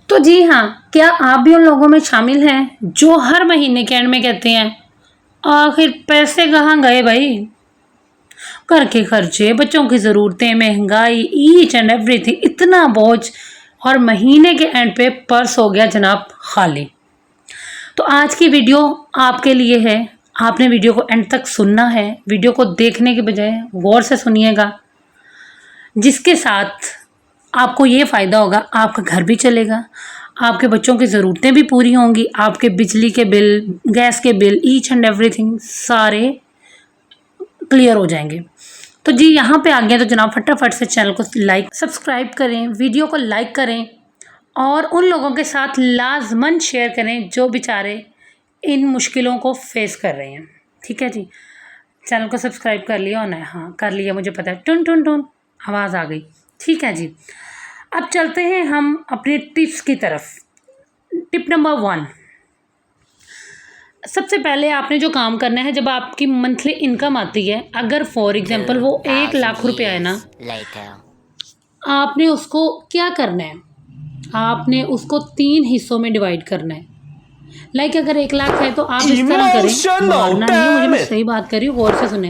तो जी हाँ, क्या आप भी उन लोगों में शामिल हैं जो हर महीने के एंड में कहते हैं आखिर पैसे कहाँ गए भाई? घर के खर्चे, बच्चों की ज़रूरतें, महंगाई, ईच एंड एवरीथिंग, इतना बोझ और महीने के एंड पे पर्स हो गया जनाब खाली। तो आज की वीडियो आपके लिए है। आपने वीडियो को एंड तक सुनना है। वीडियो को देखने के बजाय गौर से सुनिएगा, जिसके साथ आपको ये फ़ायदा होगा, आपका घर भी चलेगा, आपके बच्चों की ज़रूरतें भी पूरी होंगी, आपके बिजली के बिल, गैस के बिल, ईच एंड एवरीथिंग सारे क्लियर हो जाएंगे। तो जी यहाँ पे आ गया तो जनाब फटाफट से चैनल को लाइक सब्सक्राइब करें, वीडियो को लाइक करें और उन लोगों के साथ लाजमन शेयर करें जो बेचारे इन मुश्किलों को फेस कर रहे हैं। ठीक है जी, चैनल को सब्सक्राइब कर लिया होना है? हाँ कर लिया, मुझे पता है। टुन टुन टुन आवाज़ आ गई। ठीक है जी, अब चलते हैं हम अपने टिप्स की तरफ। टिप नंबर 1, सबसे पहले आपने जो काम करना है, जब आपकी मंथली इनकम आती है, अगर फॉर एग्जांपल वो 1,00,000 रुपया है ना, आपने उसको क्या करना है, आपने उसको 3 हिस्सों में डिवाइड करना है। लाइक अगर 1,00,000 है तो आप इस तरह करें, मारना नहीं है मुझे, मैं सही बात कर रही हूँ, गौर से सुने।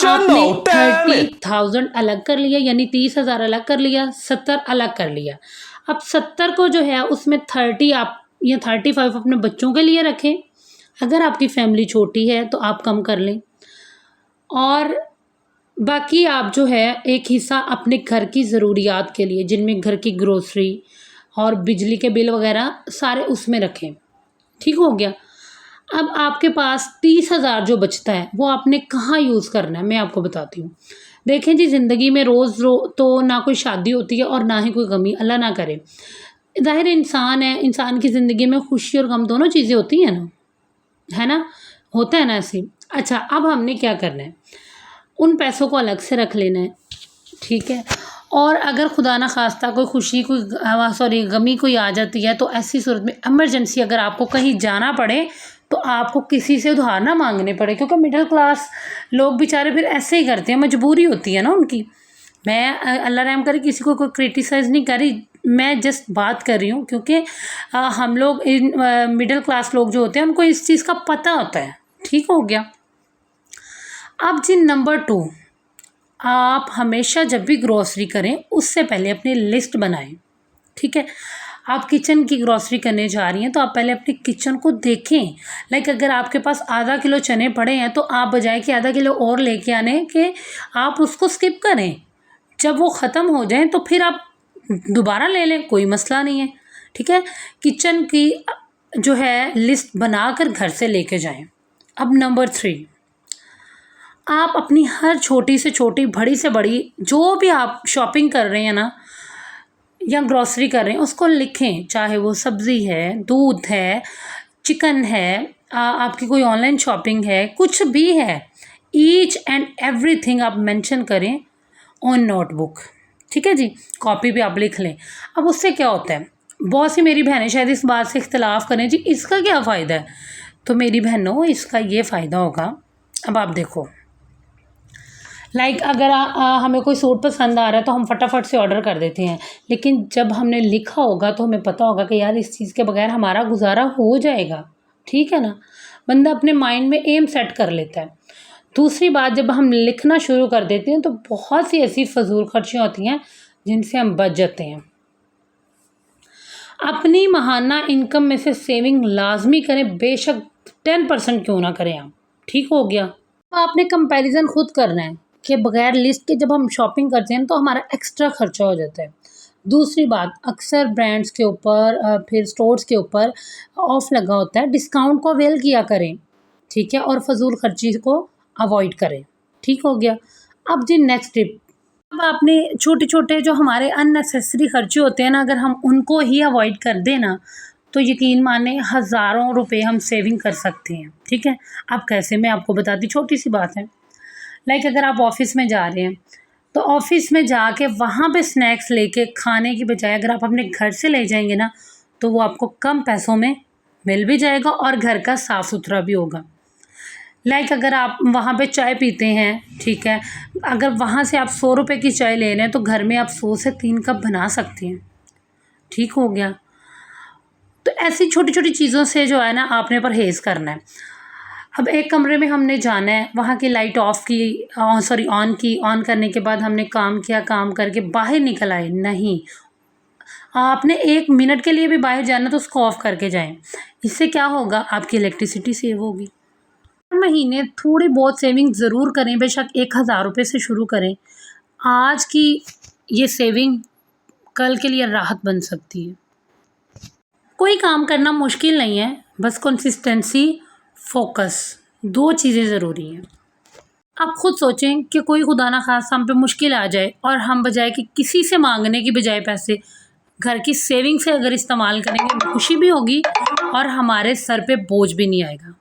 आपने 30,000 अलग कर लिया, यानी 30,000 अलग कर लिया, 70 अलग कर लिया। अब 70 को जो है उसमें 30 आप या 35 अपने बच्चों के लिए रखें। अगर आपकी फैमिली छोटी है तो आप कम कर लें, और बाकी आप जो है एक हिस्सा अपने घर की ज़रूरियात के लिए, जिनमें घर की ग्रोसरी और बिजली के बिल वगैरह सारे उसमें रखें। ठीक हो गया। अब आपके पास 30,000 जो बचता है वो आपने कहाँ यूज़ करना है, मैं आपको बताती हूँ। देखें जी, ज़िंदगी में रोज़ तो ना कोई शादी होती है और ना ही कोई गमी, अल्लाह ना करे। ज़ाहिर इंसान है, इंसान की ज़िंदगी में खुशी और गम दोनों चीज़ें होती हैं ना, है ना, होता है ना ऐसे। अच्छा, अब हमने क्या करना है, उन पैसों को अलग से रख लेना है। ठीक है, और अगर खुदा ना खास्ता कोई खुशी कोई गमी कोई आ जाती है, तो ऐसी सूरत में इमरजेंसी अगर आपको कहीं जाना पड़े तो आपको किसी से उधार ना मांगने पड़े, क्योंकि मिडिल क्लास लोग बेचारे फिर ऐसे ही करते हैं, मजबूरी होती है ना उनकी। मैं अल्लाह रहम करे किसी को कोई क्रिटिसाइज़ नहीं कर रही, मैं जस्ट बात कर रही हूँ, क्योंकि हम लोग इन मिडिल क्लास लोग जो होते हैं उनको इस चीज़ का पता होता है। ठीक हो गया। अब जी नंबर 2, आप हमेशा जब भी ग्रॉसरी करें उससे पहले अपनी लिस्ट बनाएं। ठीक है, आप किचन की ग्रॉसरी करने जा रही हैं तो आप पहले अपनी किचन को देखें। लाइक अगर आपके पास आधा किलो चने पड़े हैं तो आप बजाय कि आधा किलो और लेके आने के, आप उसको स्किप करें। जब वो ख़त्म हो जाए तो फिर आप दोबारा ले लें, कोई मसला नहीं है। ठीक है, किचन की जो है लिस्ट बनाकर घर से लेके जाएं। अब नंबर 3, आप अपनी हर छोटी से छोटी, बड़ी से बड़ी जो भी आप शॉपिंग कर रहे हैं ना या ग्रॉसरी कर रहे हैं उसको लिखें, चाहे वो सब्ज़ी है, दूध है, चिकन है, आपकी कोई ऑनलाइन शॉपिंग है, कुछ भी है, ईच एंड एवरीथिंग आप मेंशन करें ऑन नोटबुक। ठीक है जी, कॉपी भी आप लिख लें। अब उससे क्या होता है, बहुत सी मेरी बहनें शायद इस बात से इख्तलाफ करें, जी इसका क्या फ़ायदा है, तो मेरी बहनों इसका ये फ़ायदा होगा। अब आप देखो, लाइक अगर हमें कोई सूट पसंद आ रहा है तो हम फटाफट से ऑर्डर कर देते हैं, लेकिन जब हमने लिखा होगा तो हमें पता होगा कि यार इस चीज़ के बगैर हमारा गुजारा हो जाएगा। ठीक है ना, बंदा अपने माइंड में एम सेट कर लेता है। दूसरी बात, जब हम लिखना शुरू कर देते हैं तो बहुत सी ऐसी फजूल खर्चियाँ होती हैं जिनसे हम बच जाते हैं। अपनी माहाना इनकम में से सेविंग लाजमी करें, बेशक 10% क्यों ना करें आप। ठीक हो गया। तो आपने कंपैरिजन खुद करना है कि बगैर लिस्ट के जब हम शॉपिंग करते हैं तो हमारा एक्स्ट्रा खर्चा हो जाता है। दूसरी बात, अक्सर ब्रांड्स के ऊपर फिर स्टोर्स के ऊपर ऑफ लगा होता है, डिस्काउंट को अवेल किया करें। ठीक है, और फजूल खर्ची को अवॉइड करें। ठीक हो गया। अब जी नेक्स्ट टिप, अब आपने छोटे छोटे जो हमारे अननेसेसरी खर्चे होते हैं ना, अगर हम उनको ही अवॉइड कर दें ना, तो यकीन माने हज़ारों रुपए हम सेविंग कर सकते हैं। ठीक है, अब कैसे, मैं आपको बताती, छोटी सी बात है। लाइक अगर आप ऑफ़िस में जा रहे हैं तो ऑफ़िस में जाके वहाँ पे स्नैक्स लेके खाने की बजाय अगर आप अपने घर से ले जाएंगे ना, तो वो आपको कम पैसों में मिल भी जाएगा और घर का साफ़ सुथरा भी होगा। लाइक अगर आप वहाँ पे चाय पीते हैं, ठीक है, अगर वहाँ से आप 100 रुपये की चाय ले रहे हैं तो घर में आप 100 से 3 कप बना सकती हैं। ठीक हो गया। ऐसी छोटी छोटी चीज़ों से जो है ना आपने परहेज़ करना है। अब एक कमरे में हमने जाना है, वहाँ की लाइट ऑफ़ की ऑन की, ऑन करने के बाद हमने काम किया, काम करके बाहर निकल आए, नहीं। आपने 1 मिनट के लिए भी बाहर जाना तो उसको ऑफ़ करके जाएँ। इससे क्या होगा, आपकी इलेक्ट्रिसिटी सेव होगी। हर महीने थोड़ी बहुत सेविंग ज़रूर करें, बेशक 1000 रुपये से शुरू करें। आज की ये सेविंग कल के लिए राहत बन सकती है। कोई काम करना मुश्किल नहीं है, बस कंसिस्टेंसी, फ़ोकस 2 चीज़ें ज़रूरी हैं। आप खुद सोचें कि कोई खुदा ना ख़ास्ता हम पे मुश्किल आ जाए और हम बजाय कि किसी से माँगने की बजाय पैसे घर की सेविंग से अगर इस्तेमाल करेंगे, खुशी भी होगी और हमारे सर पे बोझ भी नहीं आएगा।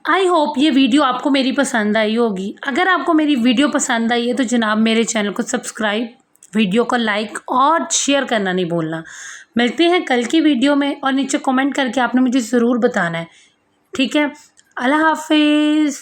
आई होप ये वीडियो आपको मेरी पसंद आई होगी। अगर आपको मेरी वीडियो पसंद आई है तो जनाब मेरे चैनल को सब्सक्राइब, वीडियो को लाइक और शेयर करना नहीं भूलना। मिलते हैं कल की वीडियो में और नीचे कमेंट करके आपने मुझे ज़रूर बताना है। ठीक है? अल्लाह हाफ़िज़।